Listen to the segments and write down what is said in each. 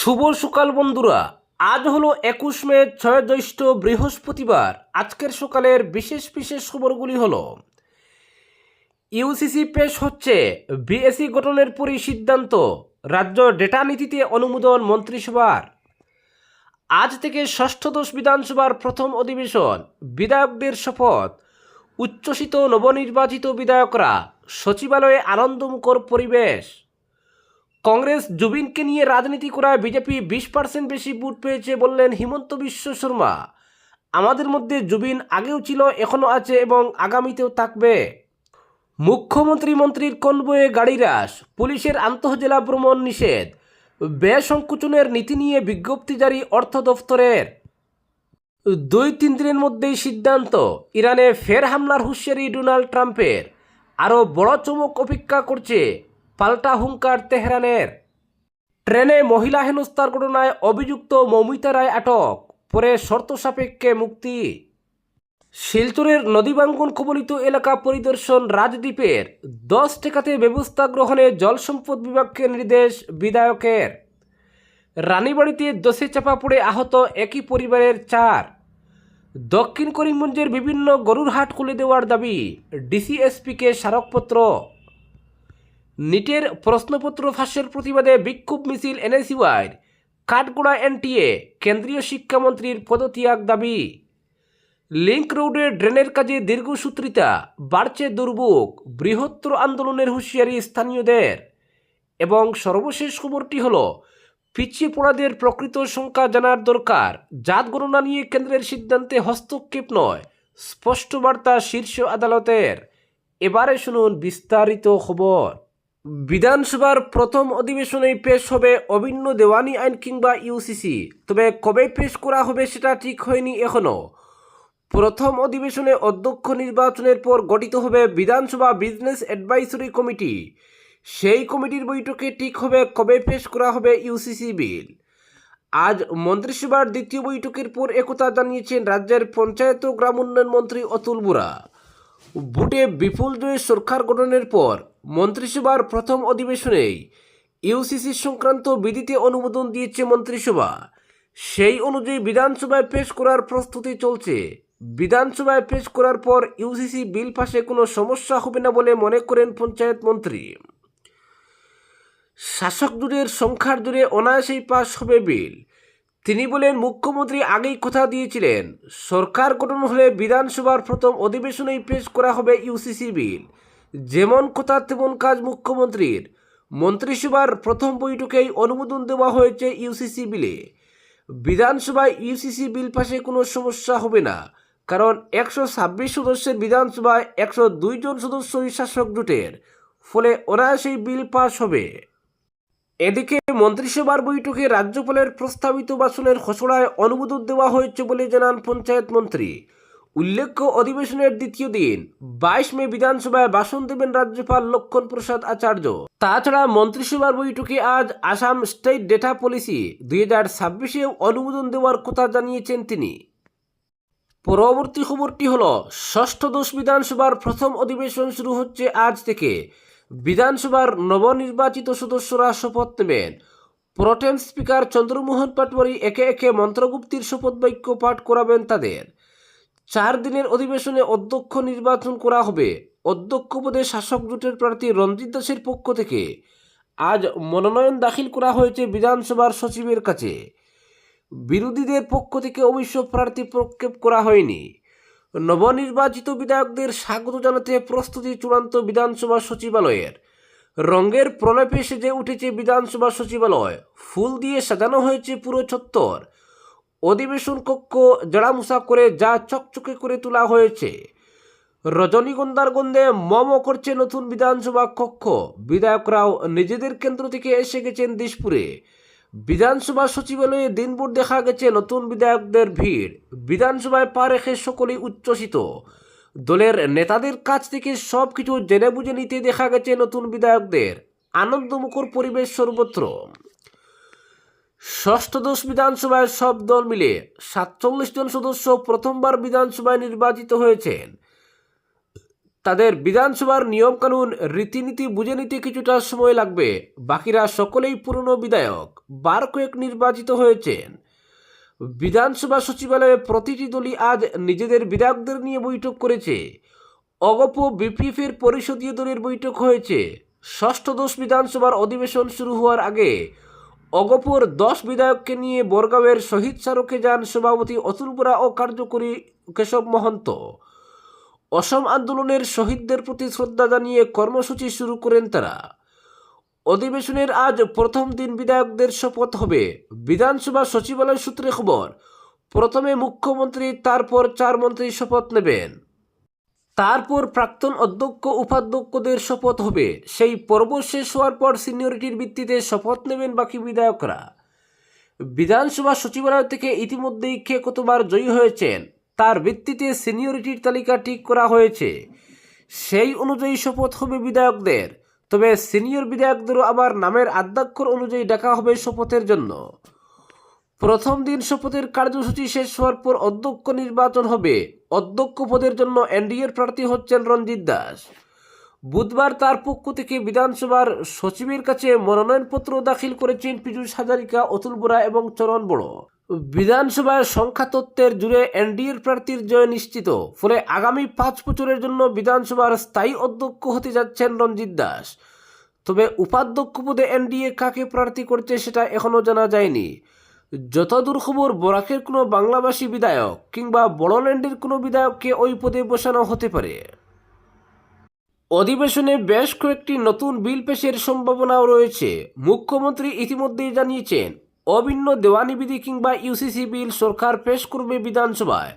শুভ সকাল বন্ধুরা। আজ হলো 21 মে, 6 জ্যৈষ্ঠ, বৃহস্পতিবার। আজকের সকালের বিশেষ বিশেষ খবরগুলি হলো: ইউসিসি পেশ হচ্ছে বিএসি গঠনের পরই সিদ্ধান্ত, রাজ্য ডেটা নীতিতে অনুমোদন মন্ত্রিসভার। আজ থেকে ষষ্ঠদশ বিধানসভার প্রথম অধিবেশন, বিধায়কদের শপথ, উচ্ছ্বসিত নবনির্বাচিত বিধায়করা, সচিবালয়ে আনন্দমুখর পরিবেশ। কংগ্রেস জুবিনকে নিয়ে রাজনীতি করায় বিজেপি 20% বেশি ভোট পেয়েছে বললেন হিমন্ত বিশ্ব শর্মা। আমাদের মধ্যে জুবিন আগেও ছিল, এখনও আছে এবং আগামীতেও থাকবে। মুখ্যমন্ত্রী মন্ত্রীর কনভয়ে গাড়ি হ্রাস, পুলিশের আন্তঃজেলা ভ্রমণ নিষেধ, ব্যয় সংকোচনের নীতি নিয়ে বিজ্ঞপ্তি জারি অর্থ দফতরের। 2-3 দিনের মধ্যেই সিদ্ধান্ত, ইরানে ফের হামলার হুঁশিয়ারি ডোনাল্ড ট্রাম্পের। আরও বড় চমক অপেক্ষা করছে, পাল্টা হুঙ্কার তেহরানের। ট্রেনে মহিলা হেনস্থার ঘটনায় অভিযুক্ত মৌমিতা রায় আটক, পরে শর্ত সাপেক্ষে মুক্তি। শিলচরের নদীভাঙ্গন কবলিত এলাকা পরিদর্শন রাজদ্বীপের, 10 ঠেকাতে ব্যবস্থা গ্রহণে জল সম্পদ বিভাগকে নির্দেশ বিধায়কের। রানীবাড়িতে দোষে চাপা পড়ে আহত একই পরিবারের 4। দক্ষিণ করিমগঞ্জের বিভিন্ন গরুর হাট খুলে দেওয়ার দাবি, ডিসিএসপিকে স্মারকপত্র। নিটের প্রশ্নপত্র ফাঁসের প্রতিবাদে বিক্ষোভ মিছিল এনএসইউআইর, কাঠগোড়া এনটিএ, কেন্দ্রীয় শিক্ষামন্ত্রীর পদত্যাগ দাবি। লিংক রোডের ড্রেনের কাজে দীর্ঘসূত্রিতা, বাড়ছে দুর্ভোগ, বৃহত্তর আন্দোলনের হুঁশিয়ারি স্থানীয়দের। এবং সর্বশেষ খবরটি হল, পিছিয়ে পড়াদের প্রকৃত সংখ্যা জানার দরকার, জাত গণনা নিয়ে কেন্দ্রের সিদ্ধান্তে হস্তক্ষেপ নয়, স্পষ্ট বার্তা শীর্ষ আদালতের। এবারে শুনুন বিস্তারিত খবর। বিধানসভার প্রথম অধিবেশনেই পেশ হবে অভিন্ন দেওয়ানি আইন কিংবা ইউসিসি, তবে কবে পেশ করা হবে সেটা ঠিক হয়নি এখনও। প্রথম অধিবেশনে অধ্যক্ষ নির্বাচনের পর গঠিত হবে বিধানসভা বিজনেস অ্যাডভাইসরি কমিটি। সেই কমিটির বৈঠকে ঠিক হবে কবে পেশ করা হবে ইউসিসি বিল। আজ মন্ত্রিসভার দ্বিতীয় বৈঠকের পর একথা জানিয়েছেন রাজ্যের পঞ্চায়েত ও গ্রাম উন্নয়ন মন্ত্রী অতুল বোরা। ভোটে বিপুল জয়ে সরকার গঠনের পর মন্ত্রিসভার প্রথম অধিবেশনেই ইউসিসি সংক্রান্ত বিধিতে অনুমোদন দিয়েছে মন্ত্রিসভা। সেই অনুযায়ী বিধানসভায় পেশ করার প্রস্তুতি চলছে। বিধানসভায় পেশ করার পর ইউসিসি বিল পাশে কোনো সমস্যা হবে না বলে মনে করেন পঞ্চায়েত মন্ত্রী। শাসক জোটের সংখ্যার জোরে অনায়াসেই পাশ হবে বিল। তিনি বলেন, মুখ্যমন্ত্রী আগেই কথা দিয়েছিলেন, সরকার গঠন হলে বিধানসভার প্রথম অধিবেশনেই পেশ করা হবে ইউসিসি বিল। যেমন কথা তেমন কাজ মুখ্যমন্ত্রীর। মন্ত্রিসভার প্রথম বৈঠকেই অনুমোদন দেওয়া হয়েছে ইউসিসি বিলে। বিধানসভায় ইউসিসি বিল পাশে কোনো সমস্যা হবে না, কারণ 126 সদস্যের বিধানসভায় 102 জন সদস্যই শাসক জোটের, ফলে অনায়াসেই বিল পাশ হবে। এদিকে মন্ত্রিসভার বৈঠকে রাজ্যপালের প্রস্তাবিত ভাষণের খসড়ায় অনুমোদন দেওয়া হয়েছে বলে জানান পঞ্চায়েত মন্ত্রী। উল্লেখ্য, অধিবেশনের দ্বিতীয় দিন 22 মে বিধানসভায় ভাষণ দেবেন রাজ্যপাল লক্ষণ প্রসাদ আচার্য। তাছাড়া মন্ত্রিসভার বৈঠকে আজ আসাম স্টেট ডেটা পলিসি 2026-এও অনুমোদন দেওয়ার কথা জানিয়েছেন তিনি। পরবর্তী খবরটি হল, ষষ্ঠদশ বিধানসভার প্রথম অধিবেশন শুরু হচ্ছে আজ থেকে। বিধানসভার নবনির্বাচিত সদস্যরা শপথ নেবেন। প্রোটেম স্পিকার চন্দ্রমোহন পাটোয়ারি একে একে মন্ত্রগুপ্তির শপথ বাক্য পাঠ করাবেন তাদের। 4 দিনের অধিবেশনে অধ্যক্ষ নির্বাচন করা হবে। অধ্যক্ষ পদে শাসক জোটের প্রার্থী রঞ্জিত দাসের পক্ষ থেকে আজ মনোনয়ন দাখিল করা হয়েছে বিধানসভার সচিবের কাছে। বিরোধীদের পক্ষ থেকে অবশ্য প্রার্থী প্রক্ষেপ করা হয়নি। নবনির্বাচিত বিধায়কদের স্বাগত জানাতে প্রস্তুতি চূড়ান্ত বিধানসভা সচিবালয়ের। রঙের প্রলেপে সেজে উঠেছে বিধানসভা সচিবালয়, ফুল দিয়ে সাজানো হয়েছে পুরো চত্বর। অধিবেশন কক্ষ জড়ামুছা করে যা চকচকে করে তোলা হয়েছে। রজনীগন্ধার গন্ধে মম করছে নতুন বিধানসভা কক্ষ। বিধায়করাও নিজেদের কেন্দ্র থেকে এসে গেছেন দিশপুরে। বিধানসভা সচিবালয়ে দিনভর দেখা গেছে নতুন বিধায়কদের ভিড়। বিধানসভায় পা রেখে সকলেই উচ্ছ্বসিত। দলের নেতাদের কাছ থেকে সব কিছু জেনে বুঝে নিতে দেখা গেছে নতুন বিধায়কদের। আনন্দমুখর পরিবেশ সর্বত্র। ষষ্ঠদশ বিধানসভায় সব দল মিলে 47 জন সদস্য প্রথমবার বিধানসভায় নির্বাচিত হয়েছেন। তাদের বিধানসভার নিয়মকানুন রীতিনীতি বুঝে নিতে কিছুটা সময় লাগবে। বাকিরা সকলেই পুরনো বিধায়ক, বার কয়েক নির্বাচিত হয়েছেন। বিধানসভা সচিবালয়ে প্রতিটি দলই আজ নিজেদের বিধায়কদের নিয়ে বৈঠক করেছে। অগপ বিপিএফের পরিষদীয় দলের বৈঠক হয়েছে। ষষ্ঠ দশ বিধানসভার অধিবেশন শুরু হওয়ার আগে অগপর 10 বিধায়ককে নিয়ে বরগাঁওয়ের শহীদ স্মারকে যান সভাপতি অতুল বোরা ও কার্যকরী কেশব মহন্ত। অসম আন্দোলনের শহীদদের প্রতি শ্রদ্ধা জানিয়ে কর্মসূচি শুরু করেন তারা। অধিবেশনের আজ প্রথম দিন বিধায়কদের শপথ হবে। বিধানসভা সচিবালয় সূত্রে খবর, প্রথমে মুখ্যমন্ত্রী, তারপর 4 মন্ত্রী শপথ নেবেন। তারপর প্রাক্তন অধ্যক্ষ উপাধ্যক্ষদের শপথ হবে। সেই পর্ব শেষ হওয়ার পর সিনিয়রিটির ভিত্তিতে শপথ নেবেন বাকি বিধায়করা। বিধানসভা সচিবালয় থেকে ইতিমধ্যেই কে কতবার জয়ী হয়েছেন তার ভিত্তিতে সিনিয়রিটির তালিকা ঠিক করা হয়েছে। সেই অনুযায়ী শপথ হবে বিধায়কদের। তবে সিনিয়র বিধায়কদেরও আবার নামের আদ্যাক্ষর অনুযায়ী ডাকা হবে শপথের জন্য। প্রথম দিন শপথের কার্যসূচি শেষ হওয়ার পর অধ্যক্ষ নির্বাচন হবে। অধ্যক্ষ পদের জন্য এনডিএর প্রার্থী হচ্ছেন রঞ্জিত দাস। বুধবার তার পক্ষ থেকে বিধানসভার সচিবের কাছে মনোনয়নপত্র দাখিল করেছেন পীযূষ হাজারিকা, অতুল বোরা এবং চরণ বড়ো। বিধানসভার সংখ্যা তত্ত্বের জুড়ে এনডিএর প্রার্থীর জয় নিশ্চিত। ফলে আগামী 5 বছরের জন্য বিধানসভার স্থায়ী অধ্যক্ষ হতে যাচ্ছেন রঞ্জিত দাস। তবে উপাধ্যক্ষ পদে এনডিএ কাকে প্রার্থী করছে সেটা এখনও জানা যায়নি। যতদূর খবর, বরাকের কোনো বাংলাভাষী বিধায়ক কিংবা বড়োল্যান্ডের কোনো বিধায়ককে ওই পদে বসানো হতে পারে। অধিবেশনে বেশ কয়েকটি নতুন বিল পেশের সম্ভাবনাও রয়েছে। মুখ্যমন্ত্রী ইতিমধ্যেই জানিয়েছেন, অভিন্ন দেওয়ানি বিধি কিংবা ইউসিসি বিল সরকার পেশ করবে বিধানসভায়।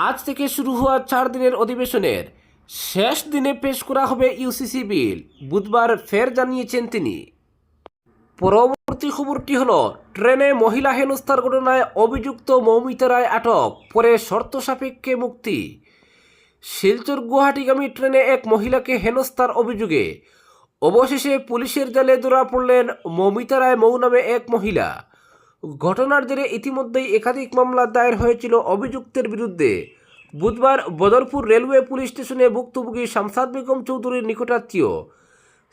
আজ থেকে শুরু হওয়া 4 দিনের অধিবেশনের শেষ দিনে পেশ করা হবে ইউসিসি বিল, বুধবার ফের জানিয়েছেন তিনি। পরবর্তী খবরটি হলো, ট্রেনে মহিলা হেনস্থার ঘটনায় অভিযুক্ত মৌমিতা রায় আটক, পরে শর্ত সাপেক্ষে মুক্তি। শিলচর গুয়াহাটিগামী ট্রেনে এক মহিলাকে হেনস্থার অভিযোগে অবশেষে পুলিশের জালে ধরা পড়লেন মৌমিতা রায় মৌ নামে এক মহিলা। ঘটনার জেরে ইতিমধ্যেই একাধিক মামলা দায়ের হয়েছিল অভিযুক্তের বিরুদ্ধে। বুধবার বদরপুর রেলওয়ে পুলিশ স্টেশনে ভুক্তভোগী শামসাদ বেগম চৌধুরীর নিকটাত্মীয়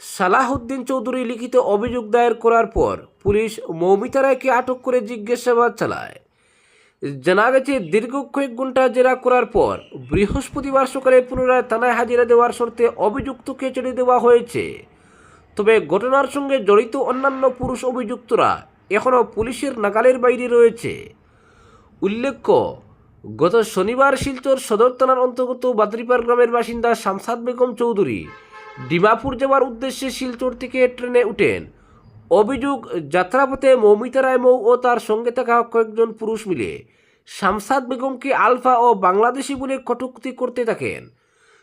সালাহউদ্দিন চৌধুরী লিখিত অভিযোগ দায়ের করার পর পুলিশ মৌমিতা রায়কে আটক করে জিজ্ঞাসাবাদ চালায়। জানা গেছে, দীর্ঘ কয়েক ঘন্টা জেরা করার পর বৃহস্পতিবার সকালে পুনরায় থানায় হাজিরা দেওয়ার শর্তে অভিযুক্তকে ছেড়ে দেওয়া হয়েছে। তবে ঘটনার সঙ্গে জড়িত অন্যান্য পুরুষ অভিযুক্তরা এখনও পুলিশের নাগালের বাইরে রয়েছে। উল্লেখ্য, গত শনিবার শিলচর সদর থানার অন্তর্গত বাদরিপাড় গ্রামের বাসিন্দা শামসাদ বেগম চৌধুরী ডিমাপুর যাওয়ার উদ্দেশ্যে শিলচর থেকে ট্রেনে উঠেন। অভিযোগ, যাত্রাপথে মৌমিতা রায় মৌ ও তার সঙ্গে থাকা কয়েকজন পুরুষ মিলে শামসাদ বেগমকে আলফা ও বাংলাদেশি বলে কটূক্তি করতে থাকেন।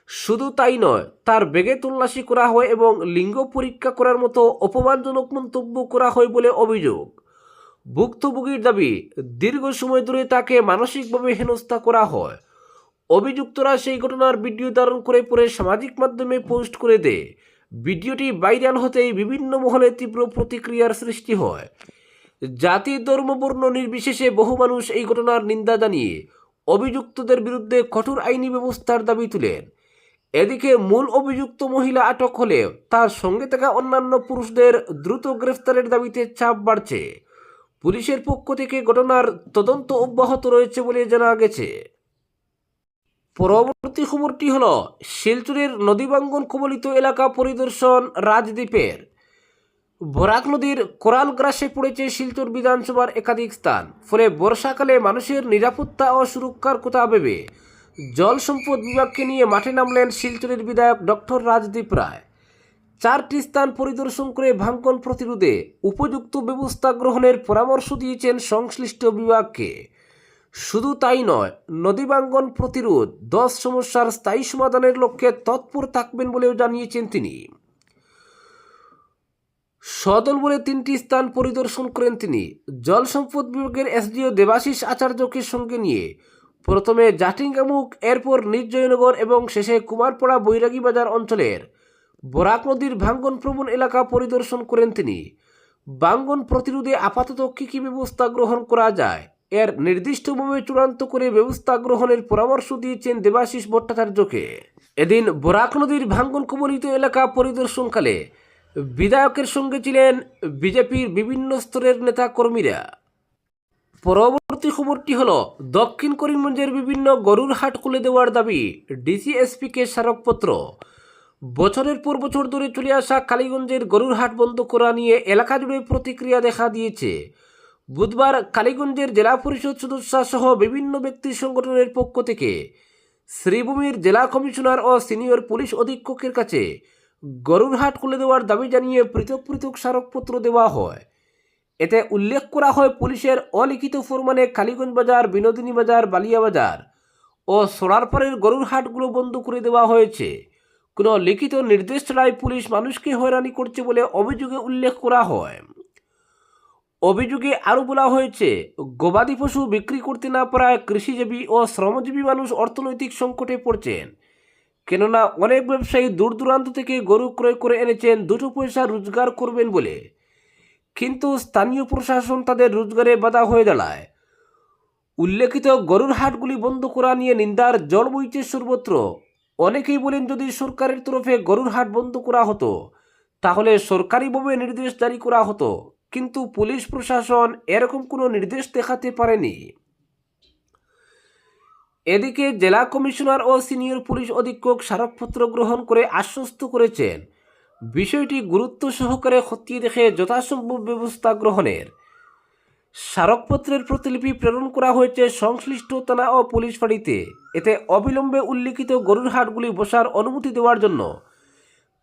শুধু তাই নয়, তার ব্যাগে তল্লাশি করা হয় এবং লিঙ্গ পরীক্ষা করার মতো অপমানজনক মন্তব্য করা হয় বলে অভিযোগ। ভুক্তভোগীর দাবি, দীর্ঘ সময় ধরে তাকে মানসিকভাবে হেনস্থা করা হয়। অভিযুক্তরা সেই ঘটনার ভিডিও ধারণ করে পরে সামাজিক মাধ্যমে পোস্ট করে দেয়। ভিডিওটি ভাইরাল হতেই বিভিন্ন মহলে তীব্র প্রতিক্রিয়ার সৃষ্টি হয়। জাতি, ধর্ম, বর্ণ নির্বিশেষে বহু মানুষ এই ঘটনার নিন্দা জানিয়ে অভিযুক্তদের বিরুদ্ধে কঠোর আইনি ব্যবস্থার দাবি তুলেন। এদিকে মূল অভিযুক্ত মহিলা আটক হলেও তার সঙ্গে থাকা অন্যান্য পুরুষদের দ্রুত গ্রেফতারের দাবিতে চাপ বাড়ছে। পুলিশের পক্ষ থেকে ঘটনার তদন্ত অব্যাহত রয়েছে বলে জানা গেছে। পরবর্তী খবরটি হল, শিলচরের নদীভাঙ্গন কবলিত এলাকা পরিদর্শন রাজদ্বীপের। বরাক নদীর কোরাল গ্রাসে পড়েছে শিলচর বিধানসভার একাধিক স্থান। ফলে বর্ষাকালে মানুষের নিরাপত্তা ও সুরক্ষার কথা ভেবে জল সম্পদ বিভাগকে নিয়ে মাঠে নামলেন শিলচরের বিধায়ক ডক্টর রাজদীপ রায়। 4টি স্থান পরিদর্শন করে ভাঙ্গন প্রতিরোধে উপযুক্ত ব্যবস্থা গ্রহণের পরামর্শ দিয়েছেন সংশ্লিষ্ট বিভাগকে। শুধু তাই নয়, নদী ভাঙ্গন প্রতিরোধ 10 সমস্যার স্থায়ী সমাধানের লক্ষ্যে তৎপর থাকবেন বলেও জানিয়েছেন তিনি। সদল বলে 3টি স্থান পরিদর্শন করেন তিনি। জল সম্পদ বিভাগের এসডিও দেবাশিস আচার্যকে সঙ্গে নিয়ে প্রথমে জাটিঙ্গামুখ, এরপর নির্জয়নগর এবং শেষে কুমারপাড়া বৈরাগী বাজার অঞ্চলের বরাক নদীর ভাঙ্গন প্রবণ এলাকা পরিদর্শন করেন তিনি। ভাঙ্গন প্রতিরোধে আপাতত কী ব্যবস্থা গ্রহণ করা যায় এর নির্দিষ্টভাবে চূড়ান্ত করে ব্যবস্থা গ্রহণের পরামর্শ দিয়েছেন দেবাশিস ভট্টাচার্যকে। এদিন বরাক নদীর ভাঙ্গন কবলিত এলাকা পরিদর্শনকালে বিধায়কের সঙ্গে ছিলেন বিজেপির বিভিন্ন স্তরের নেতা কর্মীরা। পরবর্তী খবরটি হলো, দক্ষিণ করিমগঞ্জের বিভিন্ন গরুর হাট খুলে দেওয়ার দাবি ডিসিএসপিকে স্মারকপত্র। বছরের পর বছর ধরে চলে আসা কালীগঞ্জের গরুর হাট বন্ধ করা নিয়ে এলাকা জুড়ে প্রতিক্রিয়া দেখা দিয়েছে। বুধবার কালীগঞ্জের জেলা পরিষদ সদস্য সহ বিভিন্ন ব্যক্তি সংগঠনের পক্ষ থেকে শ্রীভূমির জেলা কমিশনার ও সিনিয়র পুলিশ অধীক্ষকের কাছে গরুর হাট খুলে দেওয়ার দাবি জানিয়ে পৃথক পৃথক স্মারকপত্র দেওয়া হয়। এতে উল্লেখ করা হয়, পুলিশের অলিখিত ফরমানে কালীগঞ্জ বাজার, বিনোদিনী বাজার, বালিয়া বাজার ও সোনারপাড়ের গরুর হাটগুলো বন্ধ করে দেওয়া হয়েছে। কোনো লিখিত নির্দেশ ছাড়াই পুলিশ মানুষকে হয়রানি করছে বলে অভিযোগে উল্লেখ করা হয়। অভিযোগে আরও বলা হয়েছে, গবাদি পশু বিক্রি করতে না পারায় কৃষিজীবী ও শ্রমজীবী মানুষ অর্থনৈতিক সংকটে পড়ছেন। কেননা অনেক ব্যবসায়ী দূর দূরান্ত থেকে গরু ক্রয় করে এনেছেন দুটো পয়সা রোজগার করবেন বলে, কিন্তু স্থানীয় প্রশাসন তাদের রোজগারে বাধা হয়ে দাঁড়ায়। উল্লেখিত গরুর হাটগুলি বন্ধ করা নিয়ে নিন্দার জল বইছে সর্বত্র। অনেকেই বলেন, যদি সরকারের তরফে গরুর হাট বন্ধ করা হতো তাহলে সরকারিভাবে নির্দেশ জারি করা হতো, কিন্তু পুলিশ প্রশাসন এরকম কোনো নির্দেশ দেখাতে পারেনি। এদিকে জেলা কমিশনার ও সিনিয়র পুলিশ অধীক্ষক স্মারকপত্র গ্রহণ করে আশ্বস্ত করেছেন বিষয়টি গুরুত্ব সহকারে খতিয়ে দেখে যথাসম্ভব ব্যবস্থা গ্রহণের। স্মারকপত্রের প্রতিলিপি প্রেরণ করা হয়েছে সংশ্লিষ্ট থানা ও পুলিশ ফাঁড়িতে। এতে অবিলম্বে উল্লিখিত গরুর হাটগুলি বসার অনুমতি দেওয়ার জন্য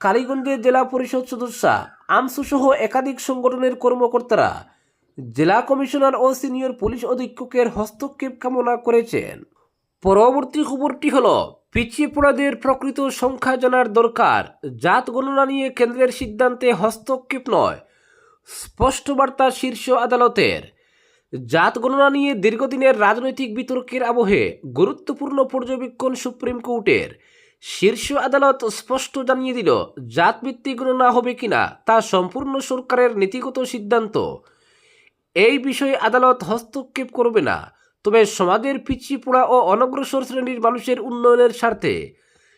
কালীগঞ্জের জেলা পরিষদ সদস্য, আমসু সহ একাধিক সংগঠনের কর্মকর্তারা জেলা কমিশনার ও সিনিয়র পুলিশ অধীক্ষকের হস্তক্ষেপ কামনা করেছেন। পরবর্তী খবরটি হলো, পিছিয়ে পড়াদের প্রকৃত সংখ্যা জানার দরকার, জাত গণনা নিয়ে কেন্দ্রের সিদ্ধান্তে হস্তক্ষেপ নয়, স্পষ্ট বার্তা শীর্ষ আদালতের। জাত গণনা নিয়ে দীর্ঘদিনের রাজনৈতিক বিতর্কের আবহে গুরুত্বপূর্ণ পর্যবেক্ষণ সুপ্রিম কোর্টের। শীর্ষ আদালত স্পষ্ট জানিয়ে দিল, জাতভিত্তিক গণনা হবে কিনা তা সম্পূর্ণ সরকারের নীতিগত সিদ্ধান্ত। এই বিষয়ে আদালত হস্তক্ষেপ করবে না, তবে সমাজের পিছিয়ে পড়া ও অনগ্রসর শ্রেণীর মানুষের উন্নয়নের স্বার্থে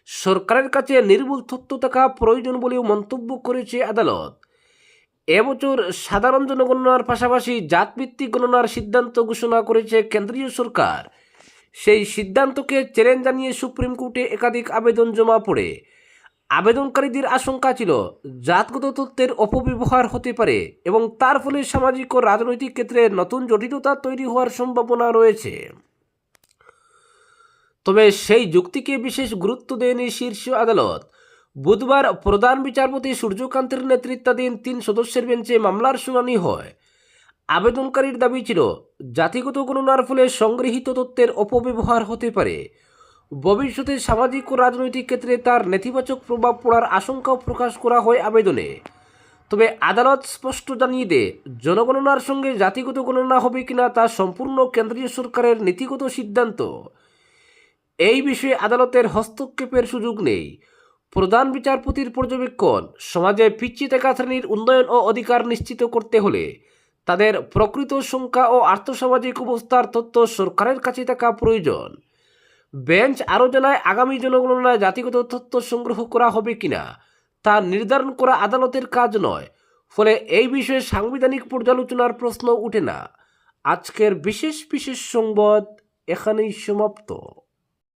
সরকারের কাছে নির্ভুল তথ্য থাকা প্রয়োজন বলেও মন্তব্য করেছে আদালত। এবছর সাধারণ জনগণনার পাশাপাশি জাতভিত্তিক গণনার সিদ্ধান্ত ঘোষণা করেছে কেন্দ্রীয় সরকার। সেই সিদ্ধান্তকে চ্যালেঞ্জ জানিয়ে সুপ্রিম কোর্টে একাধিক আবেদন জমা পড়ে। আবেদনকারীদের আশঙ্কা ছিল, জাতগত তথ্যের অপব্যবহার হতে পারে এবং তার ফলে সামাজিক ও রাজনৈতিক ক্ষেত্রে নতুন জটিলতা তৈরি হওয়ার সম্ভাবনা রয়েছে। তবে সেই যুক্তিকে বিশেষ গুরুত্ব দেয়নি শীর্ষ আদালত। বুধবার প্রধান বিচারপতি সূর্যকান্তের নেতৃত্বাধীন 3 সদস্যের বেঞ্চে মামলার শুনানি হয়। আবেদনকারীর দাবি ছিল, জাতিগত গণনার ফলে সংগৃহীত তথ্যের অপব্যবহার হতে পারে। ভবিষ্যতে সামাজিক ও রাজনৈতিক ক্ষেত্রে তার নেতিবাচক প্রভাব পড়ার আশঙ্কাও প্রকাশ করা হয় আবেদনে। তবে আদালত স্পষ্ট জানিয়ে দেয়, জনগণনার সঙ্গে জাতিগত গণনা হবে কিনা তা সম্পূর্ণ কেন্দ্রীয় সরকারের নীতিগত সিদ্ধান্ত। এই বিষয়ে আদালতের হস্তক্ষেপের সুযোগ নেই। প্রধান বিচারপতির পর্যবেক্ষণ, সমাজে পিছিয়ে থাকা শ্রেণীর উন্নয়ন ও অধিকার নিশ্চিত করতে হলে তাদের প্রকৃত সংখ্যা ও আর্থসামাজিক অবস্থার তথ্য সরকারের কাছে থাকা প্রয়োজন। বেঞ্চ আরও জানায়, আগামী জনগণনায় জাতিগত তথ্য সংগ্রহ করা হবে কিনা তা নির্ধারণ করা আদালতের কাজ নয়, ফলে এই বিষয়ে সাংবিধানিক পর্যালোচনার প্রশ্ন ওঠে না। আজকের বিশেষ সংবাদ এখানেই সমাপ্ত।